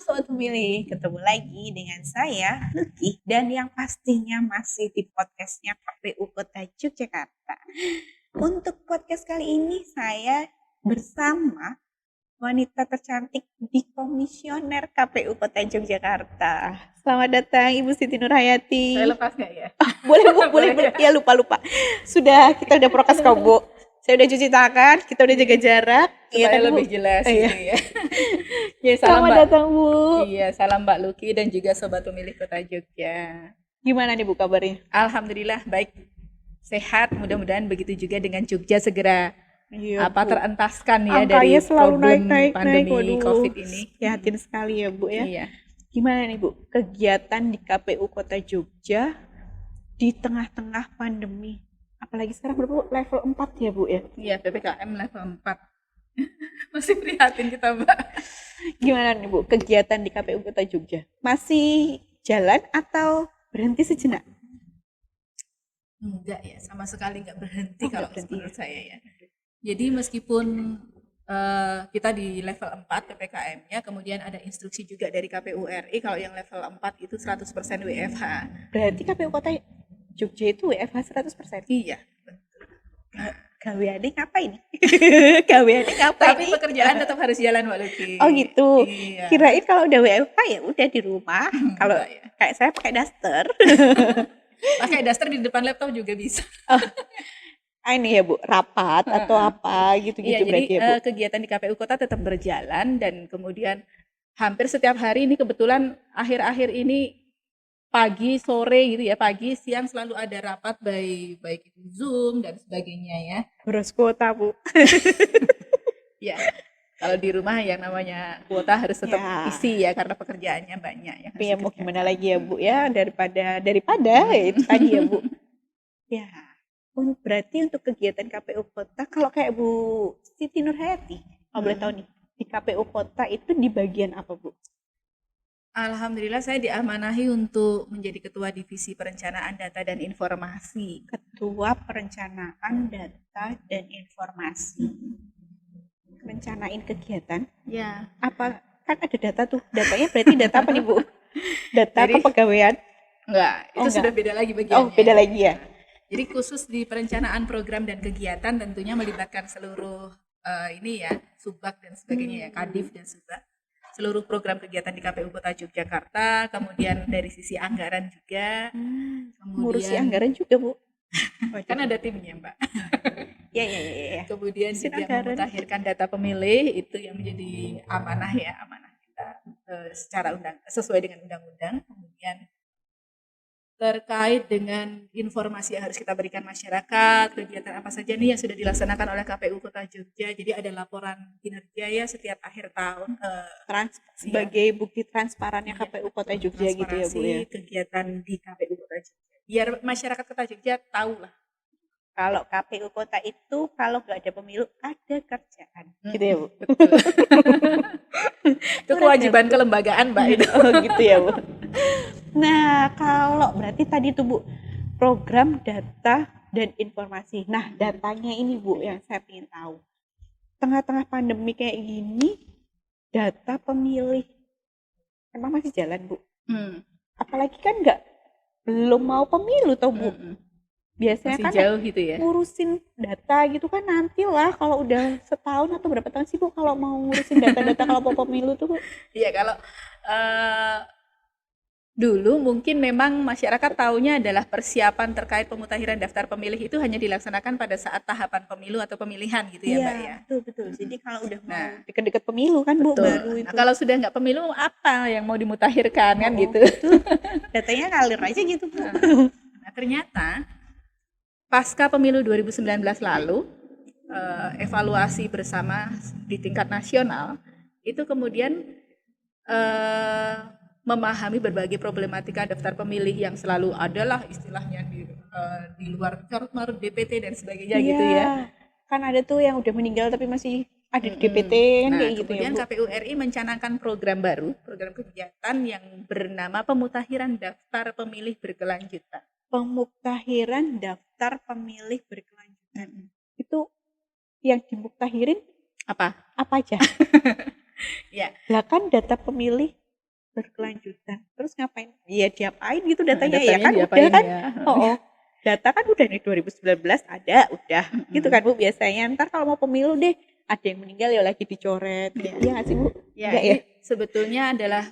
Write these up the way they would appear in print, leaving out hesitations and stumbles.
Sobat Pemilih, ketemu lagi dengan saya, Lucky, dan yang pastinya masih di podcastnya KPU Kota Yogyakarta. Untuk podcast kali ini saya bersama wanita tercantik di Komisioner KPU Kota Yogyakarta. Selamat datang Ibu Siti Nurhayati. Saya lepas nggak ya? Boleh Bu, boleh. Ya lupa. Kita udah prokes kok Bu. Saya udah cuci tangan, kita udah jaga jarak. Supaya kan, lebih Bu? jelas Iya. gitu ya. Ya, selamat datang Bu. Iya, salam Mbak Lucky dan juga Sobat Pemilih Kota Jogja. Gimana nih Bu kabarnya? Alhamdulillah baik, sehat. Mudah-mudahan begitu juga dengan Jogja segera terentaskan ya dari selalu problem naik. pandemi Waduh, COVID ini. Prihatin sekali ya Bu ya. Iya. Gimana nih Bu kegiatan di KPU Kota Jogja di tengah-tengah pandemi? Apalagi sekarang berapa level 4 ya Bu ya? Iya, PPKM level 4. Masih prihatin kita Mbak. Gimana nih Bu kegiatan di KPU Kota Jogja? Masih jalan atau berhenti sejenak? Enggak ya, sama sekali nggak berhenti kalau menurut saya ya. Jadi meskipun kita di level 4 PPKM-nya, kemudian ada instruksi juga dari KPU RI kalau yang level 4 itu 100% WFH. Berarti KPU Kota Jogja itu WFH 100%? Iya. Gaweane ngapain? Tapi pekerjaan tetap harus jalan Mbak Lucky. Oh gitu. Iya. Kirain kalau udah WFH ya udah di rumah. Kalau ya. kayak saya pakai daster. Pakai daster di depan laptop juga bisa. Ini ya Bu, rapat atau apa gitu-gitu berarti jadi, ya Bu? Kegiatan di KPU Kota tetap berjalan dan kemudian hampir setiap hari ini kebetulan akhir-akhir ini pagi, sore gitu ya, pagi, siang selalu ada rapat baik itu Zoom dan sebagainya ya. Boros kuota Bu. Ya, kalau di rumah yang namanya kuota harus tetap isi ya karena pekerjaannya banyak ya. Tapi ya mau gimana lagi ya Bu ya, daripada itu tadi ya Bu. Ya, berarti untuk kegiatan KPU Kota, kalau kayak Bu Siti Nurhayati, kalau boleh tahu nih, di KPU Kota itu di bagian apa Bu? Alhamdulillah saya diamanahi untuk menjadi Ketua Divisi Perencanaan Data dan Informasi. Ketua Perencanaan Data dan Informasi. Rencanain kegiatan? Ya. Apa? Kan ada data tuh. Datanya berarti data apa nih Bu? Data kepegawaian? Enggak, itu sudah beda lagi bagiannya. Oh, beda lagi ya. Jadi khusus di perencanaan program dan kegiatan tentunya melibatkan seluruh Subbag dan sebagainya ya, Kadif dan Subbag. Seluruh program kegiatan di KPU Kota Yogyakarta, kemudian dari sisi anggaran juga. Ngurusi anggaran juga Bu? Kan ada timnya Mbak. Ya. Kemudian juga memutakhirkan data pemilih, itu yang menjadi amanah kita sesuai dengan undang-undang. Kemudian terkait dengan informasi yang harus kita berikan masyarakat, kegiatan apa saja nih yang sudah dilaksanakan oleh KPU Kota Jogja. Jadi ada laporan kinerja ya setiap akhir tahun. Sebagai bukti transparannya KPU Kota Jogja gitu ya Bu ya. Kegiatan di KPU Kota Jogja. Biar masyarakat Kota Jogja tahu lah. Kalau KPU Kota itu kalau nggak ada pemilu ada kerjaan, gitu ya Bu. Itu kewajiban kelembagaan Mbak itu. Oh gitu ya Bu. Nah kalau berarti tadi tuh Bu program data dan informasi. Nah datanya ini Bu yang saya ingin tahu. Tengah-tengah pandemi kayak gini data pemilih emang masih jalan Bu? Apalagi kan belum mau pemilu tau Bu. Biasanya masih kan jauh gitu ya. Ngurusin data gitu kan nantilah kalau udah setahun atau berapa tahun sih Bu kalau mau ngurusin data-data kalau mau pemilu tuh Bu? Iya kalau dulu mungkin memang masyarakat taunya adalah persiapan terkait pemutakhiran daftar pemilih itu hanya dilaksanakan pada saat tahapan pemilu atau pemilihan gitu ya Mbak ya. Betul. Jadi kalau udah mau deket-deket pemilu kan Bu baru itu. Nah, kalau sudah nggak pemilu apa yang mau dimutakhirkan kan gitu. Betul. Datanya ngalir aja gitu Bu. Nah ternyata pasca pemilu 2019 lalu evaluasi bersama di tingkat nasional itu kemudian memahami berbagai problematika daftar pemilih yang selalu adalah istilahnya di luar carut-marut DPT dan sebagainya gitu ya. Kan ada tuh yang udah meninggal tapi masih ada di DPT kan kayak gitu ya Bu. Kemudian KPU RI mencanangkan program baru, program kegiatan yang bernama pemutakhiran daftar pemilih berkelanjutan. Pemutakhiran daftar pemilih berkelanjutan. Itu yang dimuktahirin apa aja? Ya. Lah kan data pemilih Iya diapain gitu datanya ya Datanya kan udah diapain kan. ya? Oh, data kan udah nih 2019 ada udah gitu kan Bu biasanya. Ntar kalau mau pemilu deh ada yang meninggal ya lagi dicoret. Iya. Iya nggak sih Bu? Ya, Enggak ini ya? sebetulnya adalah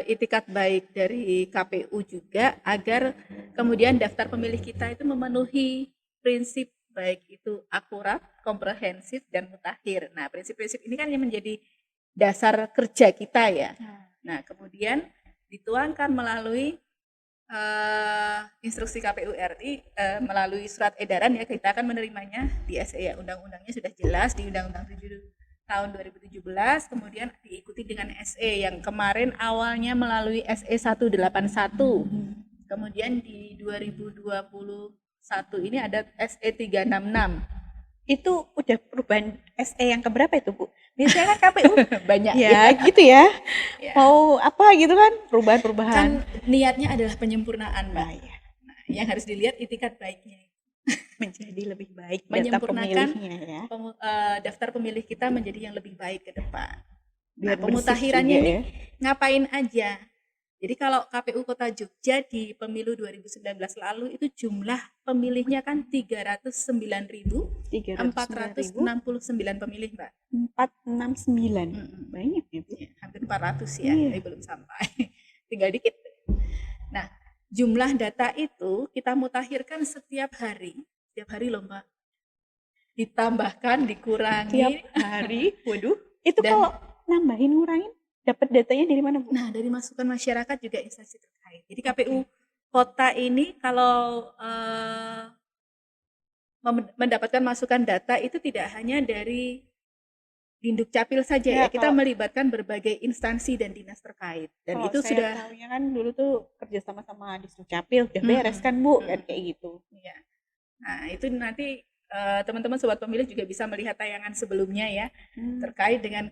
itikat baik dari KPU juga agar kemudian daftar pemilih kita itu memenuhi prinsip baik itu akurat, komprehensif, dan mutakhir. Nah, prinsip-prinsip ini kan yang menjadi dasar kerja kita ya. Nah, kemudian dituangkan melalui instruksi KPU RI melalui surat edaran ya, kita akan menerimanya di SE ya. Undang-undangnya sudah jelas di Undang-Undang 7 tahun 2017, kemudian diikuti dengan SE yang kemarin awalnya melalui SE 181. Kemudian di 2021 ini ada SE 366. Itu udah perubahan SE yang keberapa itu Bu? Biasanya kan KPU Banyak ya gitu ya. Ya. Mau apa gitu kan perubahan-perubahan. Kan niatnya adalah penyempurnaan, Mbak. Nah, ya. Nah, yang harus dilihat itikat baiknya. Menjadi lebih baik data Menyempurnakan pemilihnya ya. daftar pemilih kita menjadi yang lebih baik ke depan. Biar Nah, pemutakhirannya bersih ini juga ya. ngapain aja? Jadi kalau KPU Kota Jogja di pemilu 2019 lalu itu jumlah pemilihnya kan 309.469 pemilih, Mbak. 469. Banyak ya, Bu? Ya, hampir 400 ya, Iya. tapi belum sampai. Tinggal dikit. Nah, jumlah data itu kita mutakhirkan setiap hari loh, Mbak. Ditambahkan, dikurangi. Tiap hari. Waduh, itu Dan- kalau nambahin ngurangin dapat datanya dari mana, Bu? Nah, dari masukan masyarakat juga instansi terkait. Jadi KPU Kota ini kalau mendapatkan masukan data itu tidak hanya dari Dinduk Capil saja ya, Ya, kita kalau- melibatkan berbagai instansi dan dinas terkait. Dan Kalau itu saya sudah tahunya kan dulu tuh kerja sama Distrik Capil udah beres kan, Bu, kan kayak gitu. ya. Nah, itu nanti teman-teman sobat pemilih juga bisa melihat tayangan sebelumnya ya, terkait dengan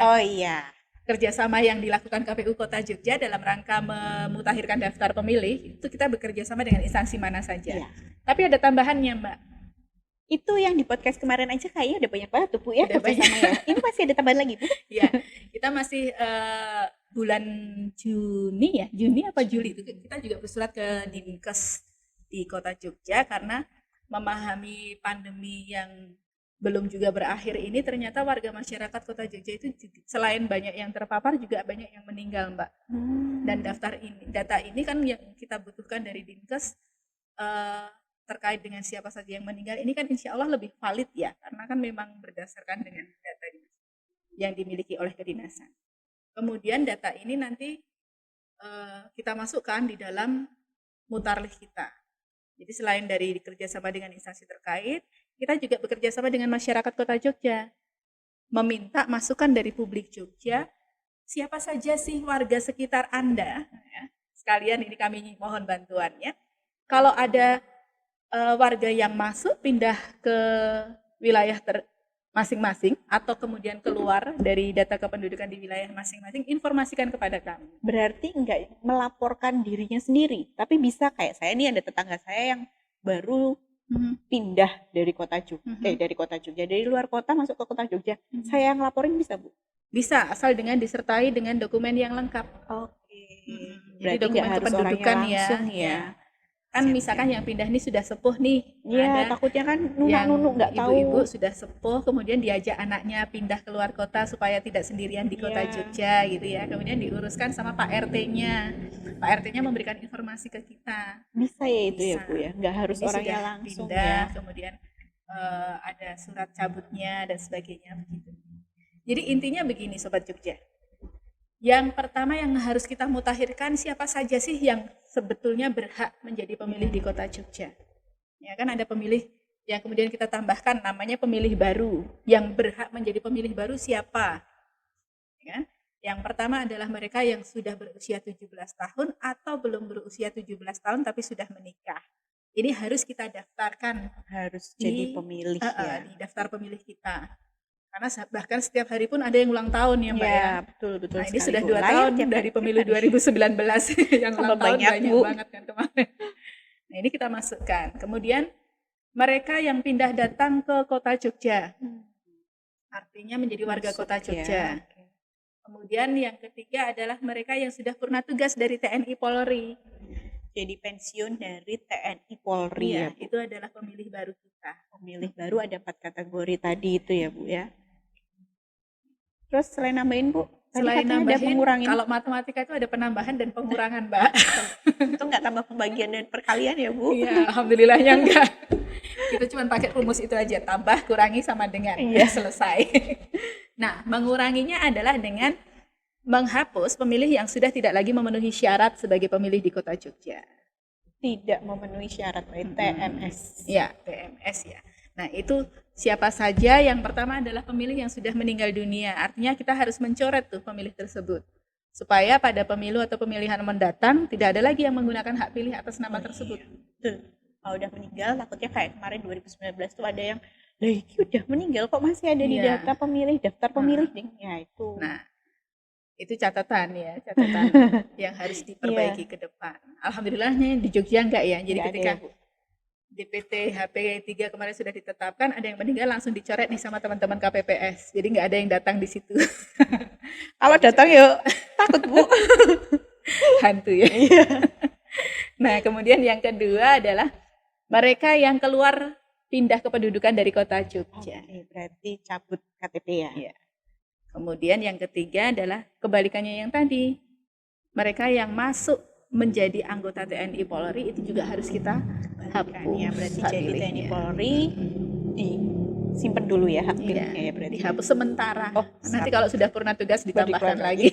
Oh iya. kerjasama yang dilakukan KPU Kota Jogja dalam rangka memutakhirkan daftar pemilih. Itu kita bekerja sama dengan instansi mana saja. Iya. Tapi ada tambahannya, Mbak. Itu yang di podcast kemarin aja kayaknya udah banyak banget tuh, Bu ya, Udah kerjasama ya. Ini masih ada tambahan lagi, Bu? Ya, kita masih bulan Juni apa Juli itu kita juga bersurat ke Dinkes di Kota Jogja karena memahami pandemi yang belum juga berakhir ini, ternyata warga masyarakat Kota Jogja itu selain banyak yang terpapar juga banyak yang meninggal, Mbak. Dan data ini kan yang kita butuhkan dari Dinkes terkait dengan siapa saja yang meninggal ini kan insya Allah lebih valid ya, karena kan memang berdasarkan dengan data yang dimiliki oleh kedinasan. Kemudian data ini nanti kita masukkan di dalam mutarlih kita. Jadi selain dari kerjasama dengan instansi terkait, kita juga bekerja sama dengan masyarakat Kota Jogja, meminta masukan dari publik Jogja, siapa saja sih warga sekitar Anda, ya. Sekalian ini kami mohon bantuannya. Kalau ada warga yang masuk pindah ke wilayah masing-masing atau kemudian keluar dari data kependudukan di wilayah masing-masing, informasikan kepada kami. Berarti enggak melaporkan dirinya sendiri, tapi bisa kayak saya nih ada tetangga saya yang baru pindah dari kota Jogja, dari kota Jogja, dari luar kota masuk ke kota Jogja. Saya yang laporin bisa, Bu? Bisa, asal dengan disertai dengan dokumen yang lengkap. Oke. Jadi Berarti dokumen nggak harus kependudukan orangnya langsung ya. Kan misalkan yang pindah ini sudah sepuh nih. Iya, ada takutnya kan yang nunuk nggak tahu. ibu-ibu sudah sepuh, kemudian diajak anaknya pindah keluar kota supaya tidak sendirian di kota Jogja gitu ya. Kemudian diuruskan sama Pak RT-nya. Pak RT-nya memberikan informasi ke kita. Bisa ya itu ya, Bisa. Bu ya. Nggak harus Ini orangnya sudah langsung pindah, ya. kemudian ada surat cabutnya dan sebagainya begitu. Jadi intinya begini Sobat Jogja. Yang pertama yang harus kita mutakhirkan siapa saja sih yang sebetulnya berhak menjadi pemilih di Kota Jogja. Ya kan ada pemilih yang kemudian kita tambahkan namanya pemilih baru. Yang berhak menjadi pemilih baru siapa? Ya kan? Yang pertama adalah mereka yang sudah berusia 17 tahun atau belum berusia 17 tahun tapi sudah menikah. Ini harus kita daftarkan. Harus jadi pemilih ya. Di daftar pemilih kita. Karena bahkan setiap hari pun ada yang ulang tahun ya Mbak ya. Betul. Nah ini sudah 2 tahun dari pemilu 2019 yang ulang tahun banyak banget kan kemarin. Nah ini kita masukkan. Kemudian mereka yang pindah datang ke Kota Jogja. Artinya menjadi warga Kota Jogja. Kemudian yang ketiga adalah mereka yang sudah purna tugas dari TNI Polri. Jadi pensiun dari TNI Polri Iya, ya, Bu. itu adalah pemilih baru kita. Pemilih baru ada 4 kategori tadi itu ya, Bu ya. Terus selain nambahin, Bu, tadi Selain katanya ada nambahin, pengurangin. kalau matematika itu ada penambahan dan pengurangan, Mbak. Itu nggak tambah pembagian dan perkalian ya, Bu? Iya, alhamdulillahnya enggak. Kita cuma pakai rumus itu aja, tambah, kurangi sama dengan, Iya. selesai. Nah, menguranginya adalah dengan menghapus pemilih yang sudah tidak lagi memenuhi syarat sebagai pemilih di Kota Jogja. Tidak memenuhi syarat TMS. Ya, TMS ya. Nah, itu siapa saja? Yang pertama adalah pemilih yang sudah meninggal dunia. Artinya kita harus mencoret tuh pemilih tersebut. Supaya pada pemilu atau pemilihan mendatang tidak ada lagi yang menggunakan hak pilih atas nama tersebut. Tuh, kalau udah meninggal takutnya kayak kemarin 2019 tuh ada yang, lah ini udah meninggal kok masih ada di Iya. data pemilih, daftar pemilih. Ya itu. Nah, itu catatan ya, catatan yang harus diperbaiki ke depan. Alhamdulillahnya di Jogja enggak ya. Jadi Nggak ada ketika ya, Bu. DPT HP 3 kemarin sudah ditetapkan, ada yang meninggal langsung dicoret nih sama teman-teman KPPS. Jadi nggak ada yang datang di situ. Kalau datang yuk takut, Bu. Hantu ya. Nah, kemudian yang kedua adalah mereka yang keluar pindah kependudukan dari Kota Jogja. Oke, berarti cabut KTP ya. Iya. Kemudian yang ketiga adalah kebalikannya yang tadi. Mereka yang masuk menjadi anggota TNI Polri itu juga harus kita hapus. Ya, berarti hak jadi TNI pilihnya. Polri disimpan dulu ya hak Iya, pilihnya ya berarti. dihapus sementara. Oh, Nanti kalau sudah purna tugas ditambahkan dikeluarkan lagi.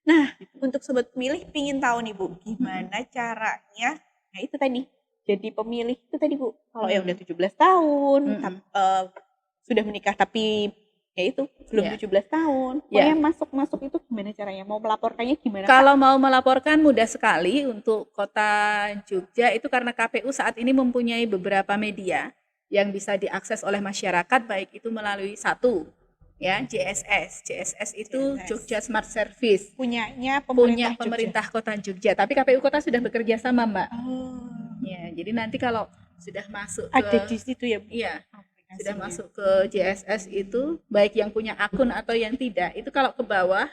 Nah, untuk sobat pemilih pingin tahu nih, Bu, gimana caranya? Nah, itu tadi. Jadi pemilih itu tadi, Bu. Kalau yang udah 17 tahun, sudah menikah tapi ya itu belum Ya. 17 tahun. Ya. Pokoknya masuk itu gimana caranya? Mau melaporkannya gimana? Kak? Kalau mau melaporkan mudah sekali untuk Kota Jogja itu karena KPU saat ini mempunyai beberapa media yang bisa diakses oleh masyarakat, baik itu melalui satu ya JSS. JSS itu JSS. Jogja Smart Service. Punya Punya Jogja. pemerintah Kota Jogja, tapi KPU Kota sudah bekerja sama, Mbak. Oh, Ya, jadi nanti kalau sudah masuk ada ke di situ ya, Bu. iya, sudah aplikasinya. masuk ke JSS itu baik yang punya akun atau yang tidak, itu kalau ke bawah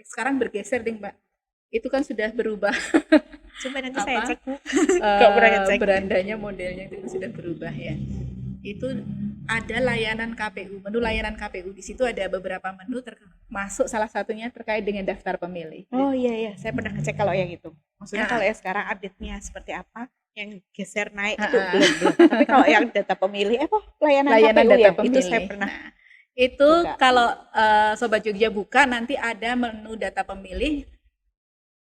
sekarang bergeser deh, Mbak. Itu kan sudah berubah. Coba nanti saya Apa? cek, Bu. Nggak pernah ngecek. Berandanya, modelnya itu sudah berubah ya. Itu ada layanan KPU, menu layanan KPU. Di situ ada beberapa menu, termasuk salah satunya terkait dengan daftar pemilih. Oh iya, saya pernah ngecek kalau yang itu. Maksudnya Nah. kalau yang sekarang update-nya seperti apa, yang geser naik itu belum. Tapi kalau yang data pemilih, layanan KPU data ya, pemilih. itu saya pernah. Nah, itu buka. kalau Sobat Jogja buka, nanti ada menu data pemilih,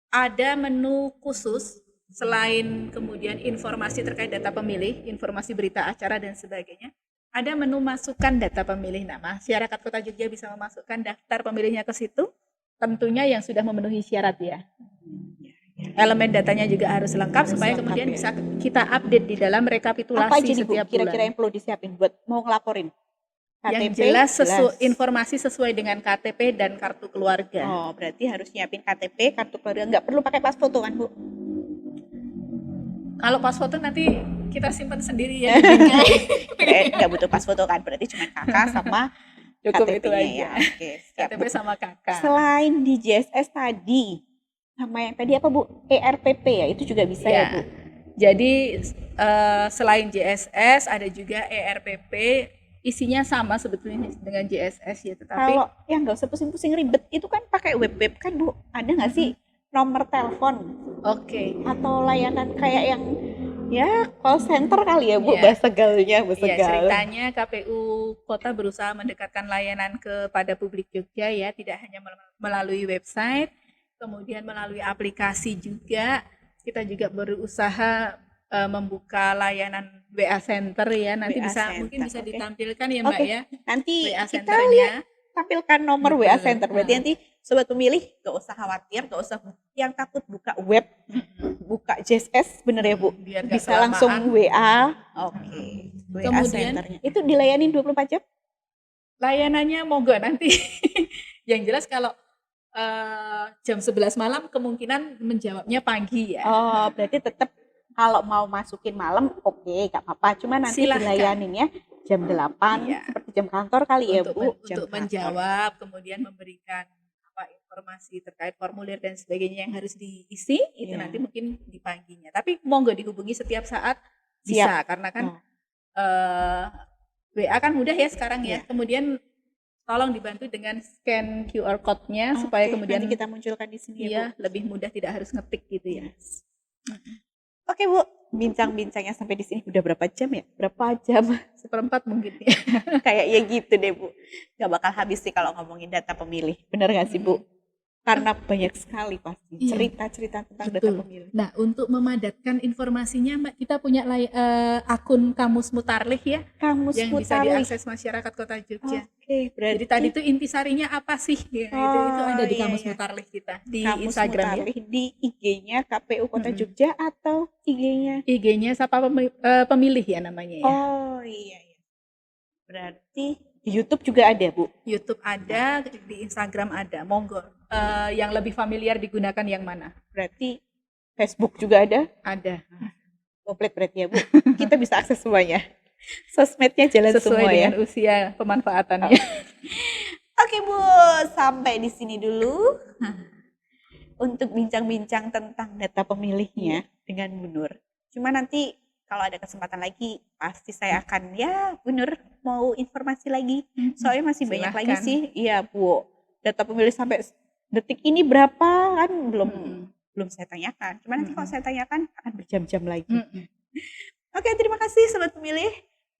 ada menu khusus selain kemudian informasi terkait data pemilih, informasi berita acara dan sebagainya, ada menu masukkan data pemilih. Nah, masyarakat Kota Jogja bisa memasukkan daftar pemilihnya ke situ, tentunya yang sudah memenuhi syarat ya. Elemen datanya juga harus lengkap supaya lengkap kemudian ya. bisa kita update di dalam rekapitulasi Apa aja nih, Bu, setiap kira-kira bulan. yang perlu disiapin buat mau ngelaporin? Yang KTP, jelas informasi sesuai dengan KTP dan kartu keluarga. Oh, berarti harus nyiapin KTP, kartu keluarga. Nggak perlu pakai pas foto kan, Bu? Kalau pas foto nanti kita simpan sendiri ya. Nggak butuh pas foto kan, berarti cuma kakak sama Cukup itu KTP-nya aja. ya. Oke, siap, KTP Bu. sama kakak. Selain di JSS tadi, sama yang tadi apa, Bu? ERPP ya, itu juga bisa ya, Bu? Jadi selain JSS ada juga ERPP, isinya sama sebetulnya dengan JSS ya, tetapi Kalau yang nggak usah pusing-pusing ribet, itu kan pakai web kan, Bu? Ada nggak sih nomor telepon oke. atau layanan kayak yang ya call center kali ya, Bu? Iya. Bahasa gaulnya, bahasa Ya, gaul. ceritanya KPU Kota berusaha mendekatkan layanan kepada publik Jogja ya, tidak hanya melalui website, kemudian melalui aplikasi juga. Kita juga berusaha membuka layanan WA Center ya, nanti WA bisa Center, mungkin bisa oke. ditampilkan ya, Mbak Oke. ya. Nanti WA kita Centernya. tampilkan nomor Betul. WA Center. Berarti nanti sobat pemilih gak usah khawatir, gak usah yang takut buka web, buka JSS, bener ya, Bu? Biar nggak Bisa langsung kelamaan. WA. Oke. WA Kemudian Centernya. Itu dilayanin 24 jam? Layanannya monggo nanti. Yang jelas kalau jam 11 malam kemungkinan menjawabnya pagi ya. Oh, berarti tetap kalau mau masukin malam, oke, gak apa-apa. Cuma nanti Silahkan. dilayaninnya jam 8, Iya. seperti jam kantor kali ya, untuk Bu? Jam untuk kantor. menjawab, kemudian memberikan informasi terkait formulir dan sebagainya yang harus diisi itu Iya. nanti mungkin di paginya. Tapi monggo dihubungi setiap saat bisa karena kan Oh, WA kan mudah ya sekarang ya. Iya. Kemudian tolong dibantu dengan scan QR code-nya supaya oke, kemudian nanti kita munculkan di sini ya, Bu. iya lebih mudah tidak harus ngetik gitu ya. Yes. Oke, Bu. Bincang-bincangnya sampai di sini udah berapa jam ya? Berapa jam? 1/4 mungkin ya. Kayaknya gitu deh, Bu. Gak bakal habis sih kalau ngomongin data pemilih. Bener gak sih, Bu? Karena banyak sekali pasti Iya. cerita-cerita tentang data Betul. pemilih. Nah, untuk memadatkan informasinya, Mbak, kita punya akun Kamus Mutarlih ya, Kamus yang bisa Mutarlih. diakses masyarakat Kota Jogja. Oke, berarti Jadi tadi itu intisarinya apa sih? Ya, itu ada di iya, Kamus iya. Mutarlih kita di Kamus Instagram ya. Mutarlih di IG-nya KPU Kota Mm-mm. Jogja atau IG-nya? IG-nya Sapa Pemilih ya namanya ya. Oh iya, iya. Berarti di YouTube juga ada, Bu? YouTube ada, di Instagram ada. Monggo. Yang lebih familiar digunakan yang mana? Berarti Facebook juga ada? Ada. Komplit berarti ya, Bu. Kita bisa akses semuanya. Sosmednya jalan Sesuai semua ya. dengan usia pemanfaatannya. Oke, Bu, sampai di sini dulu untuk bincang-bincang tentang data pemilihnya dengan Bu Nur. Cuma nanti kalau ada kesempatan lagi pasti saya akan ya Bu Nur mau informasi lagi. Soalnya masih banyak lagi Silahkan. sih. Iya, Bu. Data pemilih sampai detik ini berapa kan belum saya tanyakan. Cuma nanti kalau saya tanyakan akan berjam-jam lagi. Oke, terima kasih Sobat Pemilih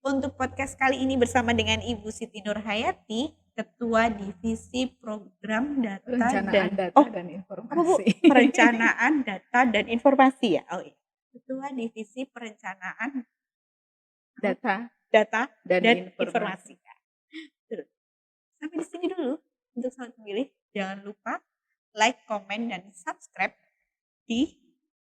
untuk podcast kali ini bersama dengan Ibu Siti Nurhayati, Ketua Divisi Program Data Perencanaan dan data dan informasi. apa, Bu? Perencanaan Data dan Informasi ya. Oh iya. Ketua Divisi Perencanaan Data Data dan dan informasi. Informasi. Terus. Sampai di sini dulu untuk Sobat Pemilih. Jangan lupa like, komen, dan subscribe di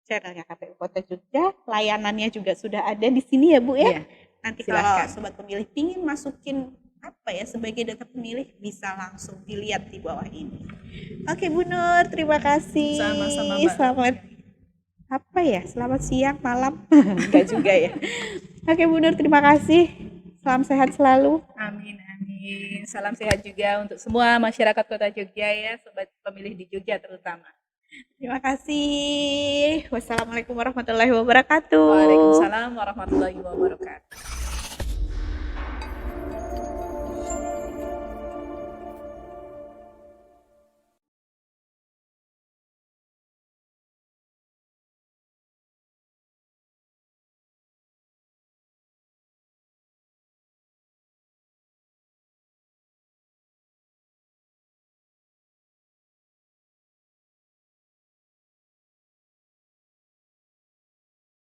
channelnya KPU Kota Jogja. Layanannya juga sudah ada di sini ya, Bu ya. Iya. Nanti Silahkan. kalau Sobat Pemilih pingin masukin apa ya sebagai data pemilih bisa langsung dilihat di bawah ini. Oke, Bu Nur, terima kasih. Sama-sama, Mbak. Selamat apa ya? Selamat siang, malam. Enggak juga ya. Oke, Bu Nur, terima kasih. Salam sehat selalu. Amin, amin. Salam sehat juga untuk semua masyarakat Kota Jogja ya, Sobat Pemilih di Jogja terutama. Terima kasih. Wassalamualaikum warahmatullahi wabarakatuh. Waalaikumsalam warahmatullahi wabarakatuh.